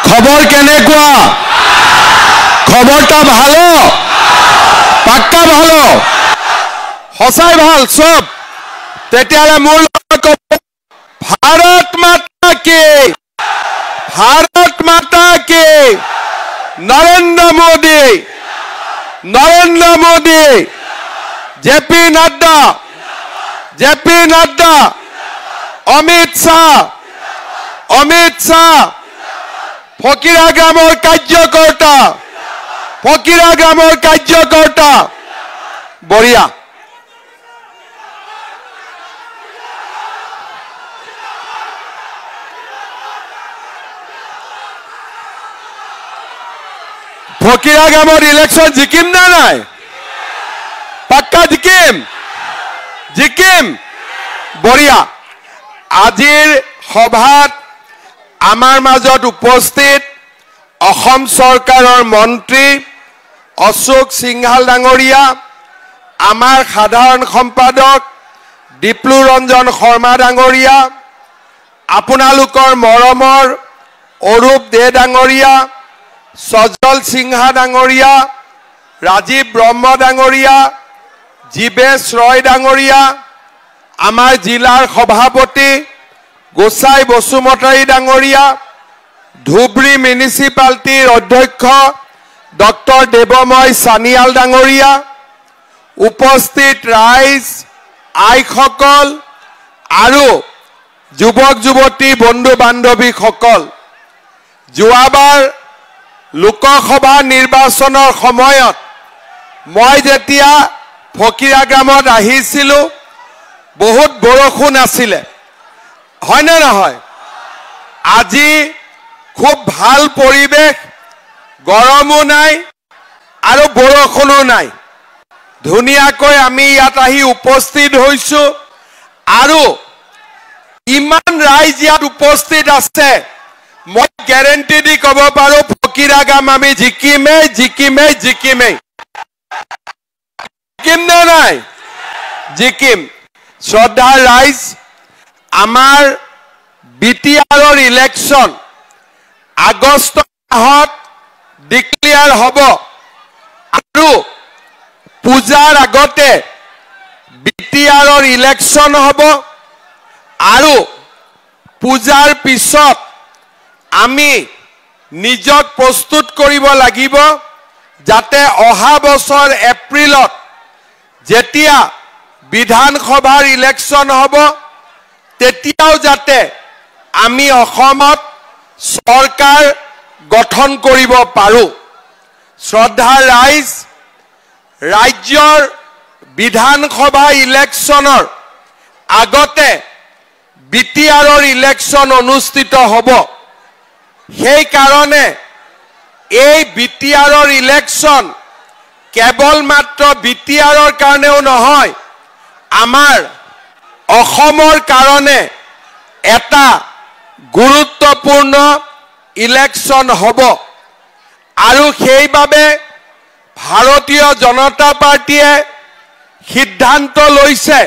খবৰ কেনেকুৱা খবৰটা ভালো পাক্কা ভালো সঁচাই ভাল সব তেতিয়ালে মোৰ भारत माता की नरेंद्र मोदी जेपी नड्डा अमित शाह फकीरा ग्रामर कार्यकर्ता बढ़िया फकीरा ग्रामर इलेक्शन जिकिम ना नाई पक्का जिकिम बढ़िया आजिर सभात आमार माजत उपस्थित असम सरकारों मंत्री अशोक सिंघाल डांगरिया आमार साधारण सम्पादक दीप्लु रंजन शर्मा डांगरिया आपनालोकर मरমৰ अरूप दे डांगरिया सजल सिंहा डांगरिया राजीव ब्रह्म डांगरिया जीवेश रॉय डांगरिया आमार जिलार सभापति गोसाई बसुमतारी डांगरिया धुबरी म्यूनिसिपालिटीर अध्यक्ष डॉक्टर देवमय सानियाल डांगरिया उपस्थित राइज आईসকল आरु युवक युवती बंधु बान्धवी सकल जोआबार लोकसभा निर्वाचনৰ সময়ত মই যেতিয়া ফকিৰা গ্ৰামত আহিছিলো বহুত বৰষুণ আছিল হয় না নহয় আজি খুব ভাল পৰিবেশ গৰমও নাই আৰু বৰষুণও নাই ধুনিয়াকৈ আমি ইয়াত আহি উপস্থিত হৈছো আৰু ইমান ৰাইজ ইয়াত উপস্থিত আছে মই গ্যাৰান্টি দি কব পাৰো फकीरा ग्राम आमी जिकिम ना नाई जिकिम श्रद्धा राइज आमार बीटीआर इलेक्शन आगस्ट माहत डिक्लेयर हब आरु पूजार आगते बीटीआर इलेक्शन हब आरु पूजार पिছত आमी निजक प्रस्तुत करिब লাগিব जाते अहा बছर एप्रिलत जेतिया विधानसभार इलेक्शन हब तेतियाও जाते आमी অসমত सरकार गठन करिब पारो श्रद्धा राइज राज्यर विधानसभा इलेक्शनर आगते बीटीआर इलेक्शन अनुष्ठित हब সেই কারণে এই বিটিআর ইলেকশন কেবল মাত্র বিটিআর কারণেও নহয় আমার অসমৰ কাৰণে এটা গুৰুত্বপূৰ্ণ ইলেকশন হব আৰু সেইভাবে ভাৰতীয় জনতা পাৰ্টিয়ে সিদ্ধান্ত লৈছে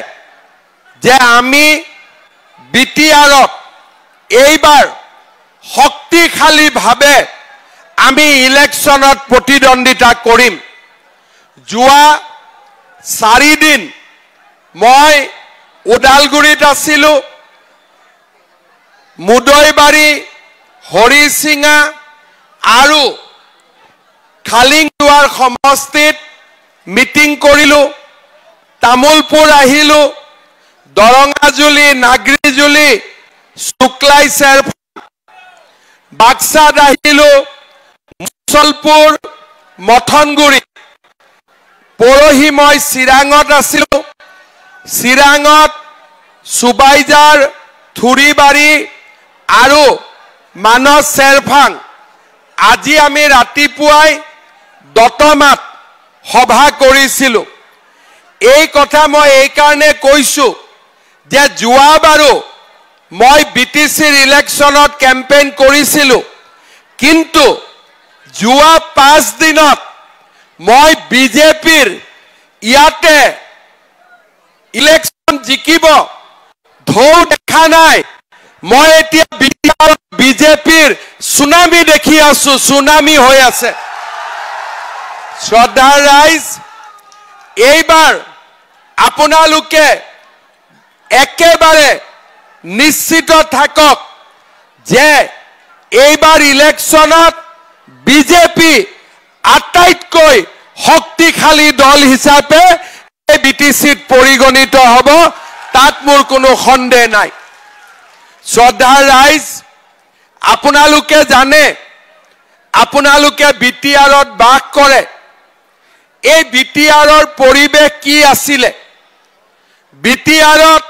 যে আমি বিটিআৰত এইবাৰ शक्तिशाली भावे आमी इलेक्शनत प्रतिद्वंदिता करिम जुआ 4 दिन मैं उदालगुरित आसिलो मुदयबारी हरिसिंगा आरु खालिंगदुआर समष्टित मीटिंग करिलो तामुलपुर आहिलो दरंगाजुली नागरीजुली शुक्लाई सेर बाक्सा आहिलो मुसलपुर मथनगुरी परहि मैं चिरांगत आसिलो चिरांगत सुबाइजार थुरीबारी आरु मानस सेरफांग আজি आमी रातिपुवाई दतमात सभा करिसिलो এই কথা মই এই কাৰণে কৈছো যে जुआबारो मैं बीटीसीर इलेक्शनत कैम्पेन करिसिलो किन्तु जुआ 5 दिनत मैं बीजेपीर इयाते इलेक्शन जिकिब ढौ देखा नाई মই এতিয়া বিজেপিৰ সুনামি দেখি আছো, সুনামি হৈ আছে। শ্ৰদ্ধাৰ ৰাইজ, এইবাৰ আপোনালোকে একেবাৰে নিশ্চিত থাকক যে এইবাৰ ইলেকশ্যনত বিজেপি আটাইতকৈ শক্তিশালী দল হিচাপে এই বিটিচিত পৰিগণিত হ'ব, তাত মোৰ কোনো সন্দেহ নাই। শ্ৰদ্ধাৰ ৰাইজ, আপোনালোকে জানে, আপোনালোকে বিটিআৰত বাস কৰে। এই বিটিআৰৰ পৰিৱেশ কি আছিলে? বিটিআৰত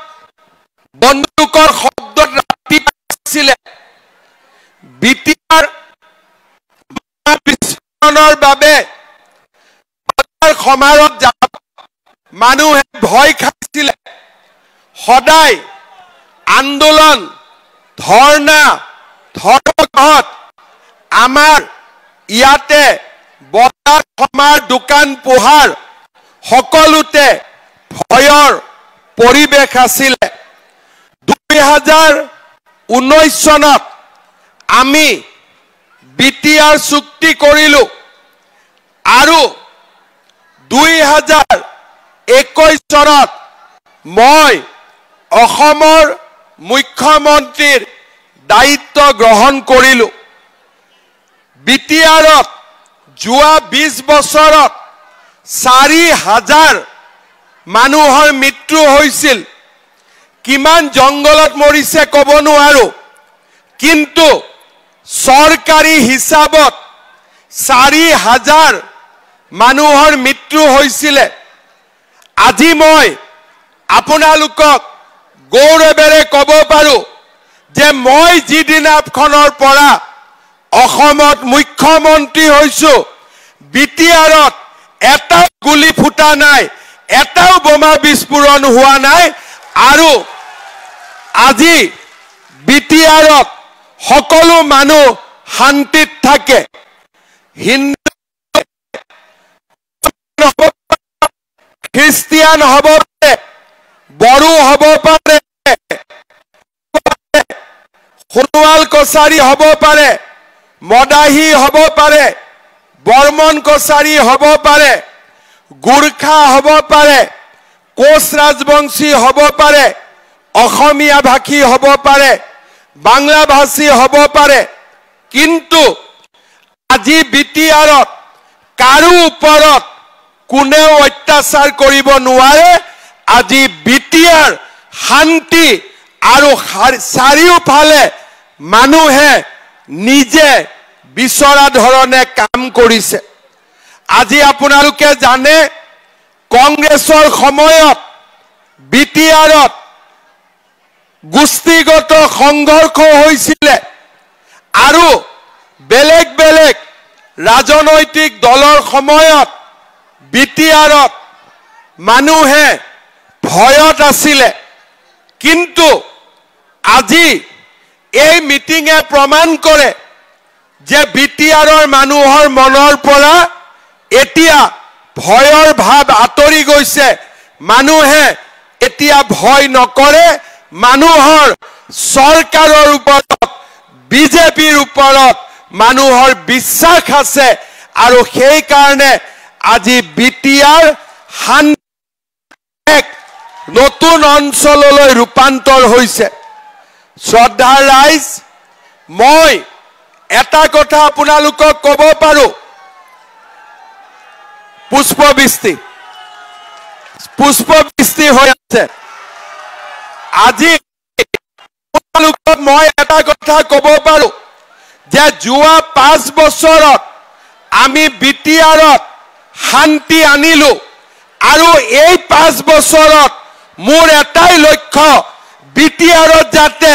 বন্দুকৰ শব্দত ৰাতি আছিলে। বিটিআৰ বিস্ফোৰণৰ বাবে সমাৰোহ মানুহে ভয় খাইছিলে। সদায় আন্দোলন, ধৰ্ণা, ধৰ্মঘট, আমাৰ ইয়াতে বজাৰ সমাৰ, দোকান পোহাৰ সকলোতে ভয়ৰ পৰিৱেশ আছিলে। 2019 চনত আমি বিটিআৰ চুক্তি কৰিলো আৰু 2021 চনত মই অসমৰ মুখ্যমন্ত্ৰীৰ দায়িত্ব গ্ৰহণ কৰিলো। বিটিআৰত যোৱা 20 বছৰত 4,000 মানুহৰ মৃত্যু হৈছিল। কিমান জংগলত মৰিছে ক'ব নোৱাৰো, কিন্তু চৰকাৰী হিচাপত 4,000 মানুহৰ মৃত্যু হৈছিলে। আজি মই আপোনালোকক গৌৰৱেৰে ক'ব পাৰো যে মই যিদিনাখনৰ পৰা অসমত মুখ্যমন্ত্ৰী হৈছো, বিটিআৰত এটাও গুলি ফুটা নাই, এটাও বোমা বিস্ফোৰণ হোৱা নাই। আৰু আজি বিটিআৰত সকলো মানুহ শান্তিত থাকে। হিন্দু, খ্ৰীষ্টিয়ান হ'ব পাৰে, বড়ো হ'ব পাৰে, সোণোৱাল কছাৰী হ'ব পাৰে, মদাহী হ'ব পাৰে, বৰ্মন কছাৰী হ'ব পাৰে, গোৰ্খা হ'ব পাৰে, কোচ ৰাজবংশী হ'ব পাৰে, অসমীয়া ভাষী হ'ব পাৰে, বাংলা ভাষী হ'ব পাৰে। কিন্তু আজি বিটিআৰত কাৰো ওপৰত কোনেও অত্যাচাৰ কৰিব নোৱাৰে। আজি বিটিআৰ শান্তি আৰু চাৰিওফালে মানুহে নিজে বিচৰা ধৰণে কাম কৰিছে। আজি আপোনালোকে জানে, কংগ্ৰেছৰ সময়ত বিটিআৰত গোষ্ঠীগত সংঘৰ্ষ হৈছিলে আৰু বেলেগ বেলেগ ৰাজনৈতিক দলৰ সময়ত বিটিআৰত মানুহে ভয়ত আছিলে। কিন্তু আজি এই মিটিঙে প্ৰমাণ কৰে যে বিটিআৰৰ মানুহৰ মনৰ পৰা এতিয়া ভয়ৰ ভাৱ আঁতৰি গৈছে। মানুহে এতিয়া ভয় নকৰে। মানুহৰ চৰকাৰৰ ওপৰত, বিজেপিৰ ওপৰত মানুহৰ বিশ্বাস আছে আৰু সেই কাৰণে আজি বিটিআৰ এক নতুন অঞ্চললৈ ৰূপান্তৰ হৈছে। শ্ৰদ্ধাৰ ৰাইজ, মই এটা কথা আপোনালোকক ক'ব পাৰো, পুষ্পবৃষ্টি হৈ আছে। আজি আপোনালোকক মই এটা কথা ক'ব পাৰো যে যোৱা 5 বছৰত আমি বিটিআৰত শান্তি আনিলো আৰু এই 5 বছৰত মোৰ এটাই লক্ষ্য, বিটিআৰত যাতে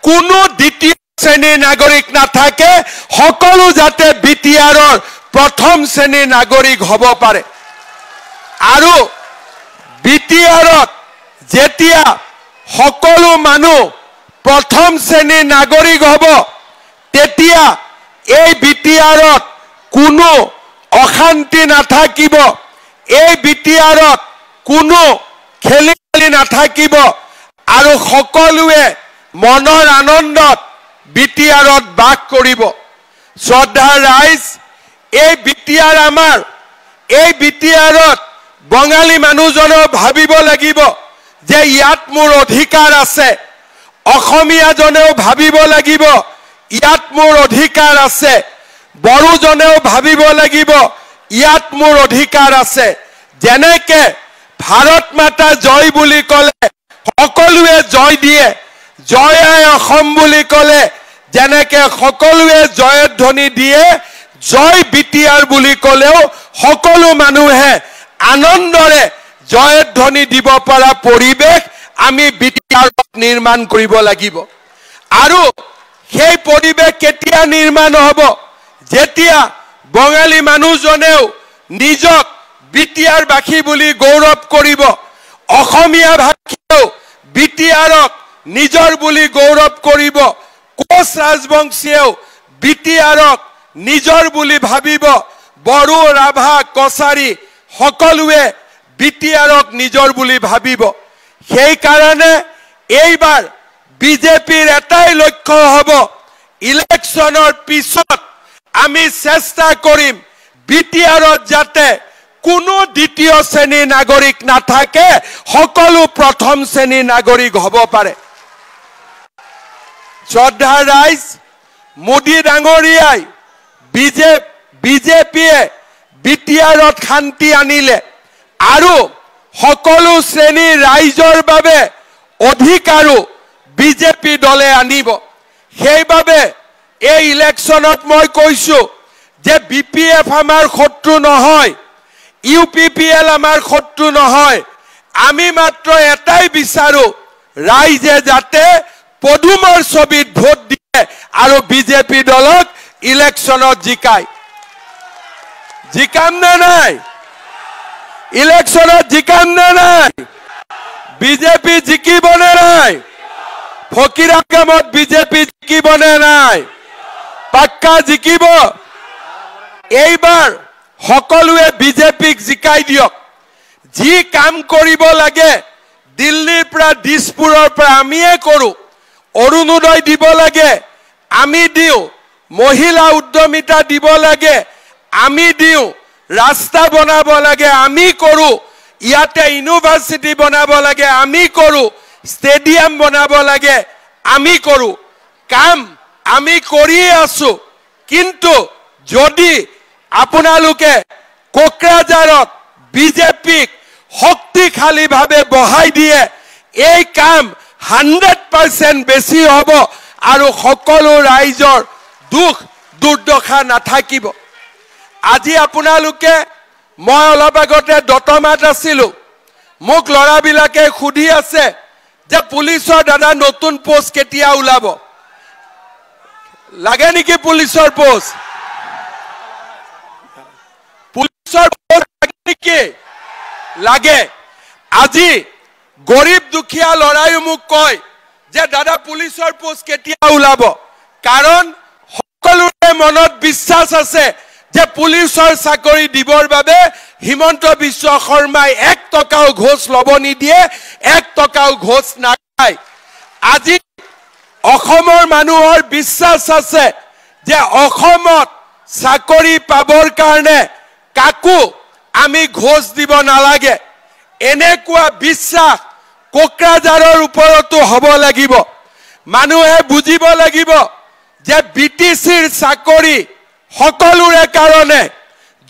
কোনো দ্বিতীয় শ্ৰেণীৰ নাগৰিক নাথাকে, সকলো যাতে বিটিআৰৰ প্ৰথম শ্ৰেণীৰ নাগৰিক হ'ব পাৰে। আৰু বিটিআৰত যেতিয়া সকলো মানুহ প্ৰথম শ্ৰেণীৰ নাগৰিক হ'ব, তেতিয়া এই বিটিআৰত কোনো অশান্তি নাথাকিব, এই বিটিআৰত কোনো খেলি মেলি নাথাকিব আৰু সকলোৱে মনৰ আনন্দত বিটিআৰত বাস কৰিব। শ্ৰদ্ধাৰ ৰাইজ, এই বিটিআৰ আমাৰ, এই বিটিআৰত বঙালী মানুহজনেও ভাবিব লাগিব যে ইয়াত মোৰ অধিকাৰ আছে। অসমীয়াজনেও ভাবিব লাগিব ইয়াত মোৰ অধিকাৰ আছে। বড়োজনেও ভাবিব লাগিব ইয়াত মোৰ অধিকাৰ আছে। যেনেকে ভাৰত মাতা জয় বুলি ক'লে সকলোৱে জয় দিয়ে, জয় আই অসম বুলি ক'লে যেনেকে সকলোৱে জয়ধ্বনি দিয়ে, জয় বিটিআৰ বুলি ক'লেও সকলো মানুহে আনন্দৰে জয়ধ্বনি দিব পৰা পৰিৱেশ আমি বিটিআৰত নিৰ্মাণ কৰিব লাগিব। আৰু সেই পৰিৱেশ কেতিয়া নিৰ্মাণ হ'ব? যেতিয়া বঙালী মানুহজনেও নিজক বিটিআৰ বাসী বুলি গৌৰৱ কৰিব, অসমীয়া ভাষীয়েও বিটিআৰক নিজৰ বুলি গৌৰৱ কৰিব, কোচ ৰাজবংশীয়েও বিটিআৰক নিজৰ বুলি ভাবিব, বড়ো, ৰাভা, কছাৰী সকলোৱে বিটিআৰক নিজৰ বুলি ভাবিব। সেইকাৰণে এইবাৰ বিজেপিৰ এটাই লক্ষ্য হ'ব, ইলেকশ্যনৰ পিছত আমি চেষ্টা কৰিম বিটিআৰত যাতে কোনো দ্বিতীয় শ্ৰেণীৰ নাগৰিক নাথাকে, সকলো প্ৰথম শ্ৰেণীৰ নাগৰিক হ'ব পাৰে। শ্ৰদ্ধাৰ ৰাইজ, মোদী ডাঙৰীয়াই বিজেপিয়ে বিটিআৰত শান্তি আনিলে আৰু সকলো শ্ৰেণীৰ ৰাইজৰ বাবে অধিকাৰো বিজেপি দলে আনিব। সেইবাবে এই ইলেকশ্যনত মই কৈছো যে বিপিএফ আমাৰ শত্ৰু নহয়, ইউপিপিএল আমাৰ শত্ৰু নহয়। আমি মাত্ৰ এটাই বিচাৰো, ৰাইজে যাতে পদুমৰ ছবিত ভোট দিয়ে আৰু বিজেপি দলক ইলেকশ্যনত জিকায়। জিকাম নে নাই? ইলেকশ্যনত জিকাম নে নাই? বিজেপি জিকিব নে নাই? ফকিৰাকামত বিজেপি জিকিব নে নাই? পাক্কা জিকিব। এইবাৰ সকলোৱে বিজেপিক জিকাই দিয়ক। যি কাম কৰিব লাগে দিল্লীৰ পৰা দিছপুৰৰ পৰা আমিয়ে কৰো। অৰুণোদয় দিব লাগে আমি দিওঁ, মহিলা উদ্যমিতা দিব লাগে আমি দিওঁ, ৰাস্তা বনাব লাগে আমি কৰো, ইয়াতে ইউনিভাৰ্চিটি বনাব লাগে আমি কৰো, ষ্টেডিয়াম বনাব লাগে আমি কৰো। কাম আমি কৰিয়ে আছো। কিন্তু যদি আপোনালোকে কোকৰাঝাৰত বিজেপিক শক্তিশালীভাৱে বহাই দিয়ে, এই কাম 100% বেছি হ'ব আৰু সকলো ৰাইজৰ দুখ দুৰ্দশা নাথাকিব। আজি আপোনালোকে, মই অলপ আগতে দতমাত আছিলো, মোক ল'ৰাবিলাকে সুধি আছে যে পুলিচৰ দাদা নতুন পোষ্ট কেতিয়া ওলাব? লাগে নেকি পুলিচৰ পোষ্ট? পুলিচৰ পোষ্ট লাগে নেকি? লাগে। আজি গৰীব দুখীয়া ল'ৰাইও মোক কয় যে দাদা পুলিচৰ পোষ্ট কেতিয়া ওলাব? কাৰণ সকলোৰে মনত বিশ্বাস আছে যে পুলিচৰ চাকৰি দিবৰ বাবে হিমন্ত বিশ্ব শৰ্মাই 1 টকাও ঘোষ ল'ব নিদিয়ে, 1 টকাও ঘোষ নাখায়। আজি অসমৰ মানুহৰ বিশ্বাস আছে যে অসমত চাকৰি পাবৰ কাৰণে কাকো আমি ঘোষ দিব নালাগে। এনেকুৱা বিশ্বাস কোকৰাঝাৰৰ ওপৰতো হ'ব লাগিব। মানুহে বুজিব লাগিব যে বিটিচিৰ চাকৰি সকলোৰে কাৰণে।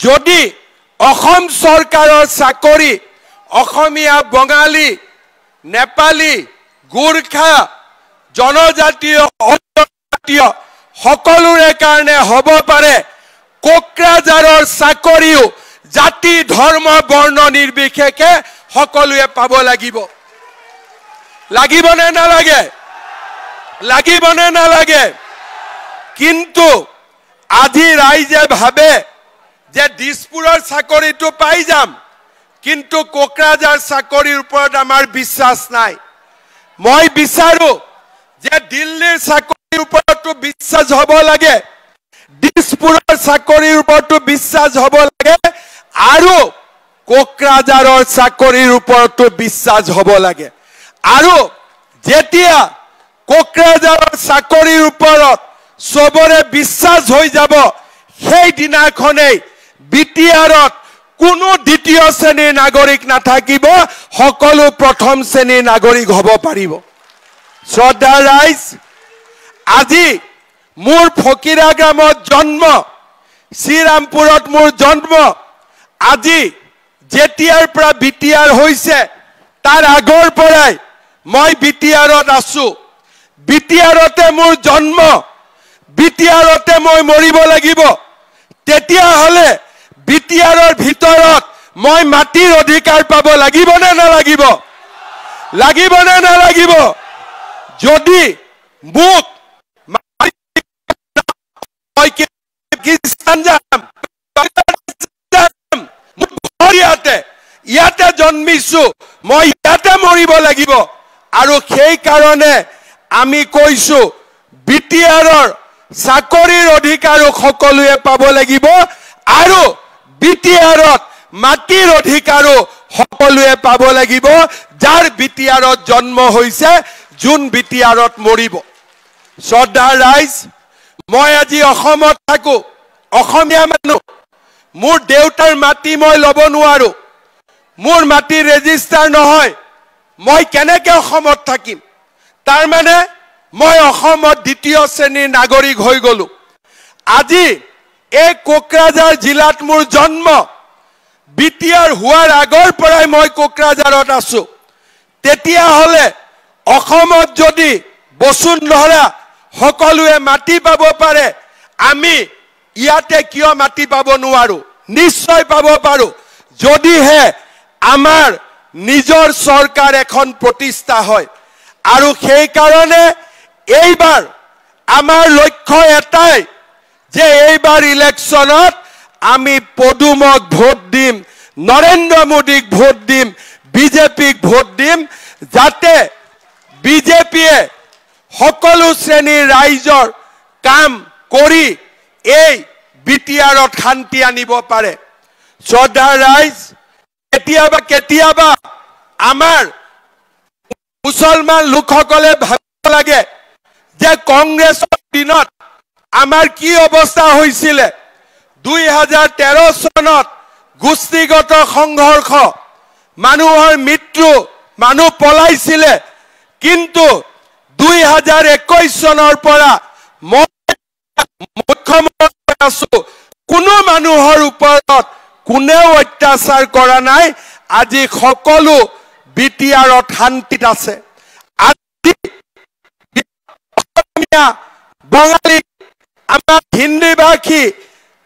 যদি অসম চৰকাৰৰ চাকৰি অসমীয়া, বঙালী, নেপালী, গোৰ্খা, জনজাতীয়, অজাতীয় সকলোৰে কাৰণে হ'ব পাৰে, কোকৰাঝাৰৰ চাকৰিও জাতি, ধৰ্ম, বৰ্ণ নিৰ্বিশেষে সকলোৱে পাব লাগিব। লাগিব নে নালাগে? লাগিব নে নালাগে? কিন্তু আজি ৰাইজে ভাবে যে দিছপুৰৰ চাকৰিটো পাই যাম, কিন্তু কোকৰাঝাৰ চাকৰিৰ ওপৰত আমাৰ বিশ্বাস নাই। মই বিচাৰো যে দিল্লীৰ চাকৰিৰ ওপৰতো বিশ্বাস হ'ব লাগে, দিছপুৰৰ চাকৰিৰ ওপৰতো বিশ্বাস হ'ব লাগে আৰু কোকৰাঝাৰৰ চাকৰিৰ ওপৰতো বিশ্বাস হ'ব লাগে। আৰু যেতিয়া কোকৰাঝাৰৰ চাকৰিৰ ওপৰত সবৰে বিশ্বাস হৈ যাব সেই দিনাখনেই বিটিআৰত কোনো দ্বিতীয় শ্ৰেণীৰ নাগৰিক নাথাকিব সকলো প্ৰথম শ্ৰেণীৰ নাগৰিক হ'ব পাৰিব শ্ৰদ্ধা ৰাইজ আজি মোৰ ফকিৰা গ্ৰামত জন্ম শ্ৰীৰামপুৰত মোৰ জন্ম আজি যেতিয়াৰ পৰা বিটিআৰ হৈছে তাৰ আগৰ পৰাই মই বিটিআৰত আছো বিটিআৰতে মোৰ জন্ম বিটিআৰতে মই মৰিব লাগিব তেতিয়া হলে বিটিআৰৰ ভিতৰত মই মাটিৰ অধিকাৰ পাব লাগিব নে নালাগিব লাগিব নে নালাগিব যদি মোক ইয়াতে জন্মিছো মই ইয়াতে মৰিব লাগিব আৰু সেই কাৰণে আমি কৈছো বিটিআৰৰ চাকৰিৰ অধিকাৰো সকলোৱে পাব লাগিব আৰু বিটিআৰত মাটিৰ অধিকাৰো সকলোৱে পাব লাগিব যাৰ বিটিআৰত জন্ম হৈছে যোন বিটিআৰত মৰিব শ্ৰদ্ধা ৰাইজ মই আজি অসমত থাকো অসমীয়া মানুহ মোৰ দেউতাৰ মাটি মই ল'ব নোৱাৰো মোৰ মাটি ৰেজিষ্টাৰ নহয় মই কেনেকৈ অসমত থাকিম তাৰ মানে মই অসমত দ্বিতীয় শ্ৰেণীৰ নাগৰিক হৈ গলো আজি এই কোকৰাঝাৰ জিলাত মোৰ জন্ম বিটিআৰ হোৱাৰ আগৰ পৰাই মই কোকৰাঝাৰত আছো তেতিয়া হলে অসমত যদি বসুন্ধৰা সকলোৱে মাটি পাব পাৰে আমি ইয়াতে কিয় মাটি পাব নোৱাৰো নিশ্চয় পাব পাৰো যদিহে আমাৰ নিজৰ চৰকাৰ এখন প্ৰতিষ্ঠা হয় আৰু সেই কাৰণে এইবাৰ আমাৰ লক্ষ্য এটাই যে এইবাৰ ইলেকশ্যনত আমি পদুমক ভোট দিম নৰেন্দ্ৰ মোদীক ভোট দিম বিজেপিক ভোট দিম যাতে বিজেপিয়ে সকলো শ্ৰেণীৰ ৰাইজৰ কাম কৰি এই বিটিআৰত শান্তি আনিব পাৰে শ্ৰদ্ধা ৰাইজ কেতিয়াবা আমাৰ মুছলমান লোকসকলে ভাবিব লাগে যে কংগ্ৰেছৰ দিনত আমাৰ কি অৱস্থা হৈছিল 2013 চনত গোষ্ঠীগত সংঘৰ্ষ মানুহৰ মৃত্যু মানুহ পলাইছিল কিন্তু 2021 চনৰ পৰা মুখ্যমন্ত্ৰী আছো কোনো মানুহৰ ওপৰত কোনেও অত্যাচাৰ কৰা নাই আজি সকলো বিটিআৰত শান্তিত আছে আজি বঙালী আমাৰ হিন্দী ভাষী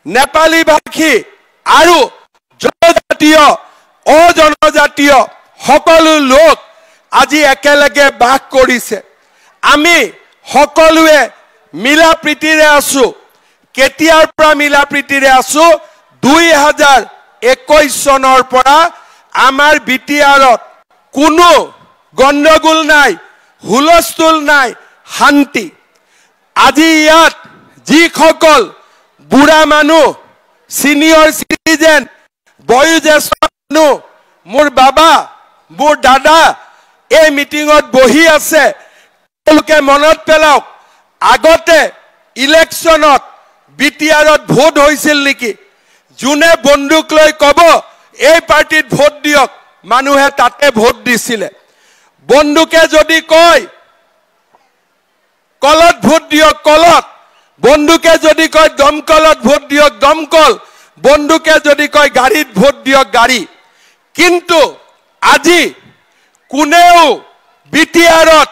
নেপালী ভাষী আৰু জনজাতীয় অজনজাতীয় সকলো লোক আজি একেলগে বাস কৰিছে আমি সকলোৱে মিলা প্ৰীতিৰে আছো কেতিয়াৰ পৰা মিলা প্ৰীতিৰে আছো 2021 চনৰ পৰা আমাৰ বিটিআৰত কোনো গণ্ডগোল নাই হুলস্থুল নাই শান্তি আজি ইয়াত যিসকল বুঢ়া মানুহ সিনিয়ৰ সিটিজেন বয়োজ্যেষ্ঠ মানুহ মোৰ বাবা মোৰ দাদা এই মিটিঙত বহি আছে তেওঁলোকে মনত পেলাওক আগতে ইলেকশ্যনত বিটিআৰত ভোট হৈছিল নেকি যোনে বন্দুক লৈ কব এই পাৰ্টিত ভোট দিয়ক মানুহে তাতে ভোট দিছিলে বন্দুকে যদি কয় কলত ভোট দিয়ক কলত বন্দুকে যদি কয় দমকলত ভোট দিয়ক দমকল বন্দুকে যদি কয় গাড়ীত ভোট দিয়ক গাড়ী কিন্তু আজি কোনেও বিটিআৰত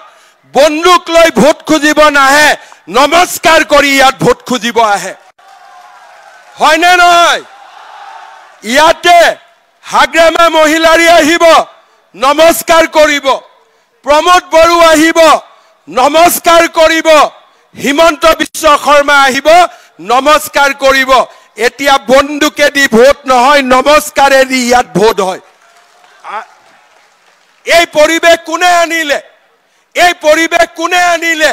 বন্দুক লৈ ভোট খুজিব নাহে নমস্কাৰ কৰি ইয়াত ভোট খুজিব আহে হয় নে নহয় ইয়াতে হাগ্ৰামা মহিলাৰী আহিব নমস্কাৰ কৰিব প্ৰমোদ বড়ো আহিব নমস্কাৰ কৰিব হিমন্ত বিশ্ব শৰ্মা আহিব নমস্কাৰ কৰিব এতিয়া বন্দুকে দি ভোট নহয় নমস্কাৰে দি ইয়াত ভোট হয় এই পৰিবেশ কোনে আনিলে এই পৰিবেশ কোনে আনিলে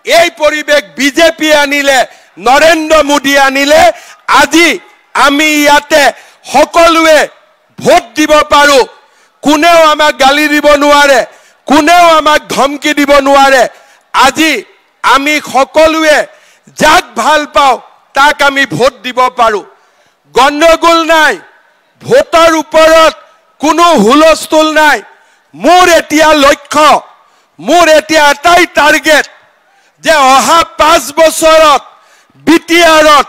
এই পৰিবেশ বিজেপি আনিলে নৰেন্দ্ৰ মোদী আনিলে আজি আমি ইয়াতে সকলোৱে ভোট দিব পাৰো কোনেও আমাক গালি দিব নোৱাৰে কোনেও আমাক ধমকি দিব নোৱাৰে আজি আমি সকলোৱে যাক ভাল পাওঁ তাক আমি ভোট দিব পাৰো গণ্ডগোল নাই ভোটৰ ওপৰত কোনো হুলস্থুল নাই মোৰ এতিয়া লক্ষ্য মোৰ এতিয়া এটাই টাৰ্গেট যে অহা 5 বছৰত বিটিআৰত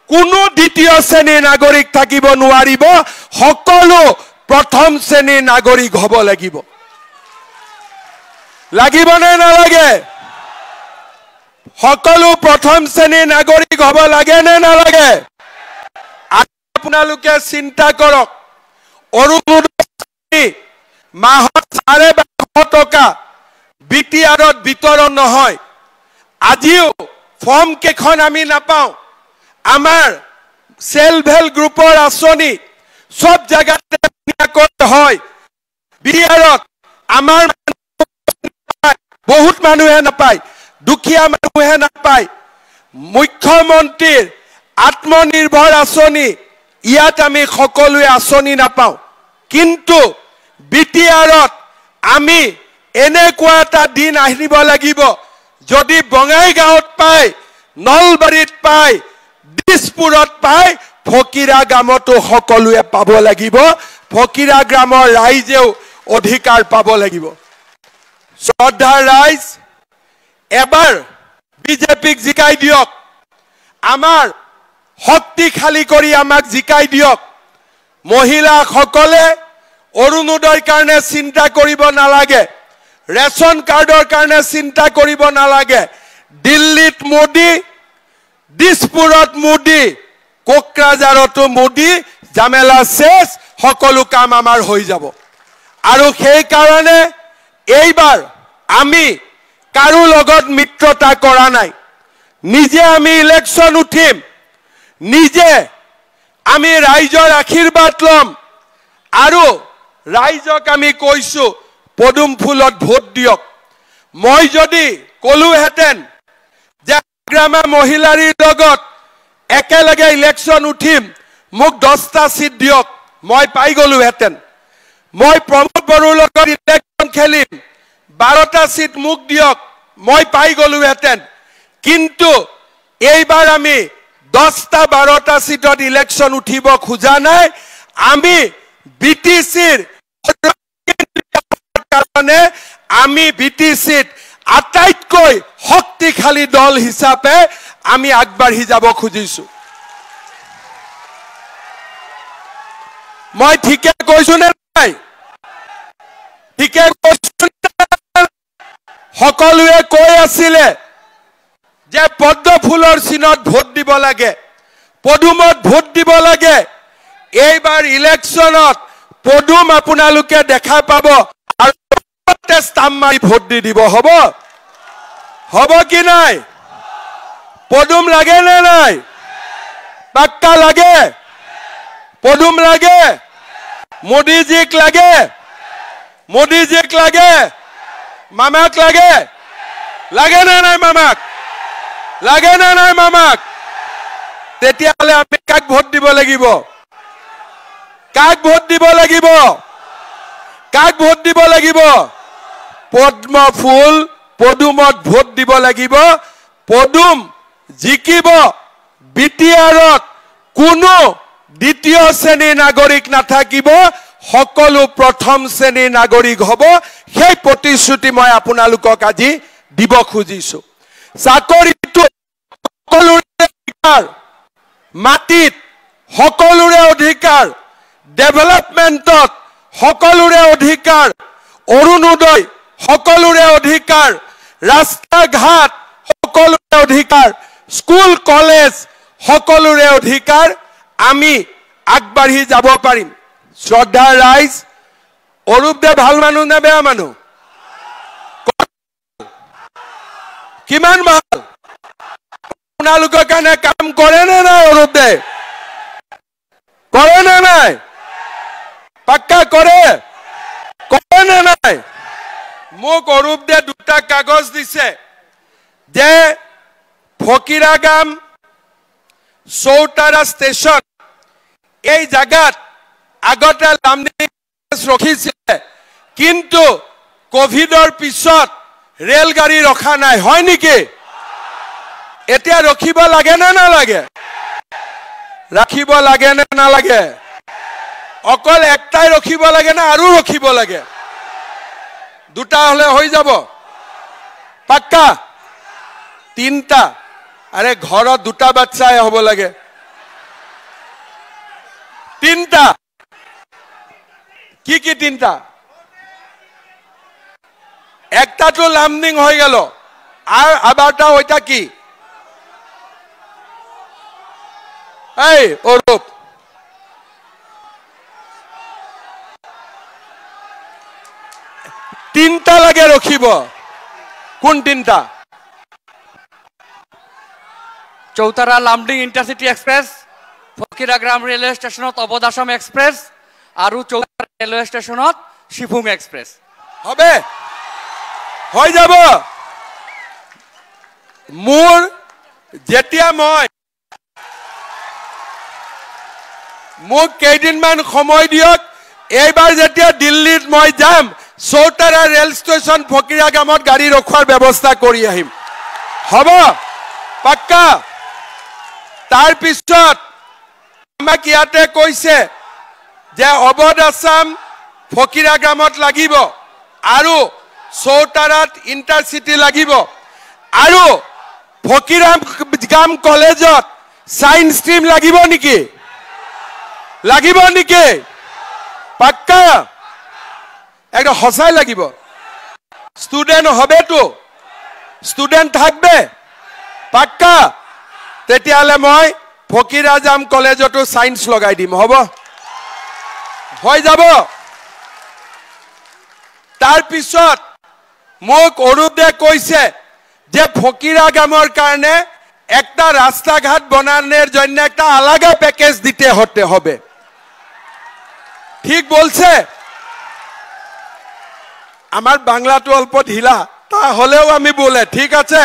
কোনো দ্বিতীয় শ্ৰেণীৰ নাগৰিক থাকিব নোৱাৰিব সকলো প্ৰথম শ্ৰেণীৰ নাগৰিক হ'ব লাগিব লাগিবনে নালাগে সকলো প্ৰথম শ্ৰেণীৰ নাগৰিক হ'ব লাগে নে নালাগে আপোনালোকে চিন্তা কৰক অৰুণোদয় মাহত 12,500 টকা বিটিআৰত বিতৰণ নহয় আজিও ফৰ্ম কেখন আমি নাপাওঁ আমাৰ সেলফ হেল্প গ্ৰুপৰ আঁচনি সব জায়গাতে হয় বিটিআৰত আমাৰ বহুত মানুহে নাপায় দুখীয়া মানুহে নাপায় মুখ্যমন্ত্ৰীৰ আত্মনিৰ্ভৰ আঁচনি ইয়াত আমি সকলোৱে আঁচনি নাপাওঁ কিন্তু বিটিআৰত আমি এনেকুৱা এটা দিন আহিব লাগিব যদি বঙাইগাঁৱত পায় নলবাৰীত পায় দিছপুৰত পায় ফকিৰা গ্ৰামতো সকলোৱে পাব লাগিব ফকিৰা গ্ৰামৰ ৰাইজেও অধিকাৰ পাব লাগিব শ্ৰদ্ধাৰ ৰাইজ এবাৰ বিজেপিক জিকাই দিয়ক আমাৰ শক্তিশালী কৰি আমাক জিকাই দিয়ক মহিলাসকলে অৰুণোদয়ৰ কাৰণে চিন্তা কৰিব নালাগে ৰেশন কাৰ্ডৰ কাৰণে চিন্তা কৰিব নালাগে দিল্লীত মোদী দিছপুৰত মোদী কোকৰাঝাৰতো মোদী জামেলা শেষ সকলো কাম আমাৰ হৈ যাব আৰু সেই কাৰণে এইবাৰ আমি কাৰো লগত মিত্ৰতা কৰা নাই নিজে আমি ইলেকশন উঠিম নিজে আমি ৰাইজৰ আশীৰ্বাদ লম আৰু ৰাইজক আমি কৈছো পদুম ফুলত ভোট দিয়ক মই যদি কলোহেঁতেন যে গ্ৰামা মহিলাৰ লগত একেলগে ইলেকশন উঠিম মোক 10টা সিট দিয়ক মই পাই গলোহেঁতেন মই প্ৰমোদ বড়োৰ লগত ইলেকশন খেলিম 12টা সিট মোক দিয়ক মই পাই গলোহেঁতেন কিন্তু এইবাৰ আমি 10টা 12টা সিটত ইলেকশন উঠিব খোজা নাই আমি বিটিসিৰ কাৰণে আমি বিটিসিত আটাইতকৈ শক্তিশালী দল হিচাপে আমি আগবাঢ়ি যাব খুজিছো মই ঠিকে কৈছো নে নাই ঠিকে কৈছো সকলোৱে কৈ আছিলে যে পদ্ম ফুলৰ চিনত ভোট দিব লাগে পদুমত ভোট দিব লাগে এইবাৰ ইলেকশনত পদুম আপোনালোকে দেখা পাব আৰু স্টাম্প মাৰি ভোট দি দিব হ'ব হ'ব কি নাই পদুম লাগে নে নাই পাক্কা লাগে পদুম লাগে মোদীজিক লাগে মামাক লাগে নে নাই মামাক লাগে নে নাই মামাক তেতিয়াহলে আমি কাক ভোট দিব লাগিব কাক ভোট দিব লাগিব কাক ভোট দিব লাগিব পদ্ম ফুল পদুমত ভোট দিব লাগিব পদুম জিকিব বিটিআৰত কোনো দ্বিতীয় শ্ৰেণীৰ নাগৰিক নাথাকিব সকলো প্ৰথম শ্ৰেণীৰ নাগৰিক হ'ব সেই প্ৰতিশ্ৰুতি মই আপোনালোকক আজি দিব খুজিছো চাকৰিটো সকলোৰে অধিকাৰ মাটিত সকলোৰে অধিকাৰ ডেভেলপমেন্টত সকলোৰে অধিকাৰ অৰুণোদয় সকলোৰে অধিকাৰ ৰাস্তা ঘাট সকলোৰে অধিকাৰ স্কুল কলেজ সকলোৰে অধিকাৰ আমি আগবাঢ়ি যাব পাৰিম শ্ৰদ্ধা ৰাইজ অৰূপ দে ভাল মানুহ নে বেয়া মানুহ কিমান ভাল আপোনালোকৰ কাৰণে কাম কৰে নে নাই অৰূপ দে কৰে নে নাই পাক্কা কৰে নে নাই মোক অৰূপ দে 2টা কাগজ দিছে যে ফকিৰা গাম চৌতাৰা ষ্টেচন এই জায়গাত আগতে লামডিং ৰখিছিলে কিন্তু কোভিডৰ পিছত ৰেলগাড়ী ৰখা নাই হয় নেকি এতিয়া ৰখিব লাগে না নালাগে ৰাখিব লাগে না নালাগে অকল একটাই ৰখিব লাগে না আৰু ৰখিব লাগে দুটা হলে হৈ যাব পাক্কা তিনটা আৰে ঘৰত দুটা বাচ্চাই হ'ব লাগে তিনটা কি কি তিনটা একটা তো লামডিং হয়ে গেল আর আবারটা ওইটা কি এই অরূপ তিনটা লাগে রখিব কোন তিনটা Chautara Lumding intercity express Fakiragram railway স্টেশনত অবধ আসাম এক্সপ্রেস আৰু চৌতাৰা ৰেলওয়ে স্টেশনত শিফুং এক্সপ্ৰেস হবে হৈ যাব মোৰ যেতিয়া মই মোক কেইদিনমান সময় দিয়ক এইবাৰ যেতিয়া দিল্লীত মই যাম চৌতাৰা ৰেল ষ্টেচন ফকিৰাগামত গাড়ী ৰখোৱাৰ ব্যৱস্থা কৰি আহিম হ'ব পাক্কা তাৰ পিছত আমাক ইয়াতে কৈছে যে অবধ আসাম ফকিৰাগামত লাগিব আৰু চৌতাৰাত ইন্টাৰসিটি লাগিব আৰু ফকিৰাগাম কলেজত সায়েন্স স্ট্রিম লাগিব নেকি লাগিব নেকি পাক্কা একদম হসাই লাগিব স্টুডেন্ট হবে তো স্টুডেন্ট থাকবে পাক্কা তেতিয়ালে মই ফকিৰাগাম কলেজতো সায়েন্স লগাই দিম হ'ব হৈ যাব তাৰ পিছত মোক অৰূপে কৈছে যে ফকিৰাগামৰ কাৰণে একটা রাস্তাঘাট বানানোর জন্য একটা আলাদা প্যাকেজ দিতে হতে হবে ঠিক বলছে আমার বাংলাটো অল্প ঢিলা তা হলেও আমি বলে ঠিক আছে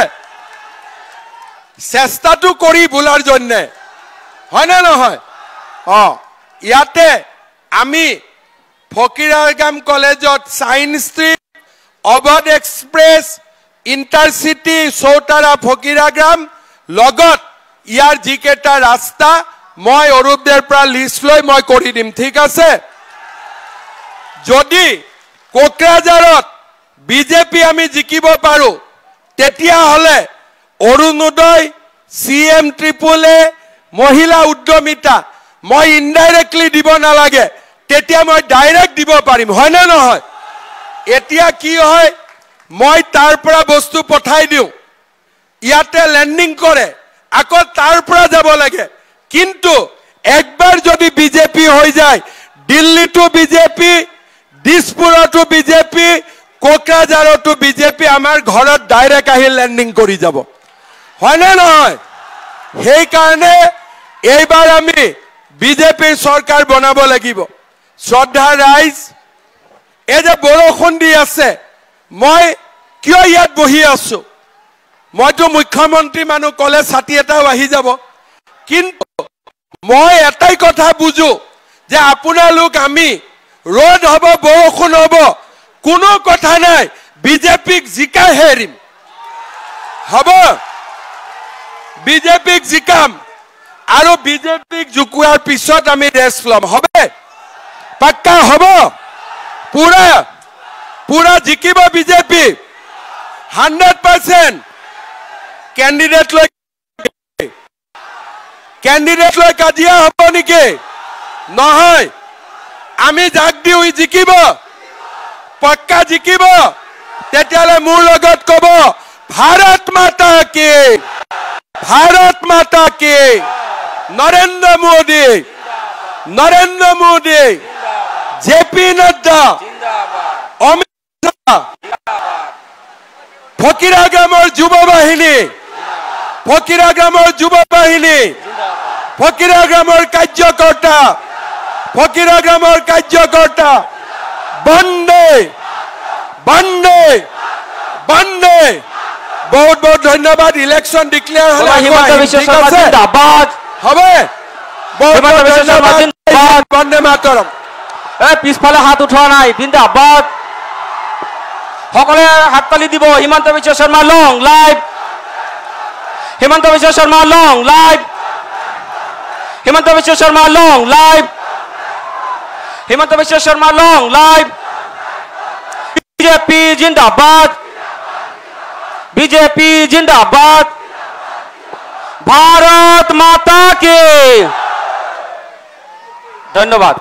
চেষ্টাটো করি বলার জন্য হয় না নহয় ইয়াতে আমি ফকিৰাগাম কলেজত সায়েন্স স্ট্ৰিম অবধ এক্সপ্ৰেস ইন্টাৰসিটি চৌতাৰা ফকিৰাগাম লগত ইয়াৰ জিকেটা ৰাস্তা মই অৰূপদেৰ পৰা লিষ্ট লৈ মই কৰি দিম ঠিক আছে যদি কোকৰাঝাৰত বিজেপি আমি জিকিব পাৰো তেতিয়া হলে অৰুণোদয় সিএম ট্ৰিপল এ মহিলা উদ্যমিতা মই ইনডাইৰেক্টলি দিব নালাগে তেতিয়া মই ডাইৰেক্ট দিব পাৰিম হয় না নহয় এতিয়া কি হয় মই তাৰ পৰা বস্তু পঠাই দিও ইয়াতে ল্যান্ডিং কৰে আকৌ তাৰ পৰা যাব লাগে কিন্তু একবাৰ যদি বিজেপি হৈ যায় দিল্লীটো বিজেপি দিসপুৰতো বিজেপি কোকৰাঝাৰতো বিজেপি আমাৰ ঘৰত ডাইৰেক্ট আহি ল্যান্ডিং কৰি যাব হয় না নহয় সেই কাৰণে এইবাৰ আমি বিজেপি সৰকাৰ বনাব লাগিব শ্ৰদ্ধা ৰাইজ এই যে বৰষুণ দি আছে মই কিয় ইয়াত বহি আছো মইতো মুখ্যমন্ত্রী মানুহ কলে ছাতি এটাও আহি যাব কিন্তু মই এটাই কথা বুঝো যে আপোনালোক আমি রোদ হব বৰষুণ হব কোনো কথা নাই বিজেপিক জিকাই হেৰিম হব বিজেপিক জিকাম আৰু বিজেপিক জুকুৱাৰ পিছত আমি ৰেষ্ট লম হবে পাক্কা হব পুরা পুরা জিকিব বিজেপি 100% कैंडिडेट লৈ কাজিয়া হব নেকি নহয় আমি জাক দিও জিকিব পাক্কা জিকিব তেতিয়ালে মোৰ লগত কব ভাৰত মাতা কি নৰেন্দ্ৰ মোদী জেপি নড্ডা অমিত শাহ ফকিৰাগামৰ যুৱ বাহিনী ফকিৰাগামৰ কাৰ্যকৰ্তা বন্দে বন্দে বন্দে বহুত বহুত ধন্যবাদ ইলেকশন ডিক্লেয়াৰ হলে হবে বন্দে মাতৰম পিছফালে হাত উঠোৱা নাই জিন্দাবাদ সকলে হাততালি দিব হিমন্ত বিশ্ব শর্মা লং লাইভ হিমন্ত বিশ্ব শর্মা লং লাইভ হিমন্ত বিশ্ব শর্মা লং লাইভ হিমন্ত বিশ্ব শর্মা লং লাইভ बीजेपी जिंदाबाद बीजेपी जिंदाबाद भारत माता की धन्यवाद।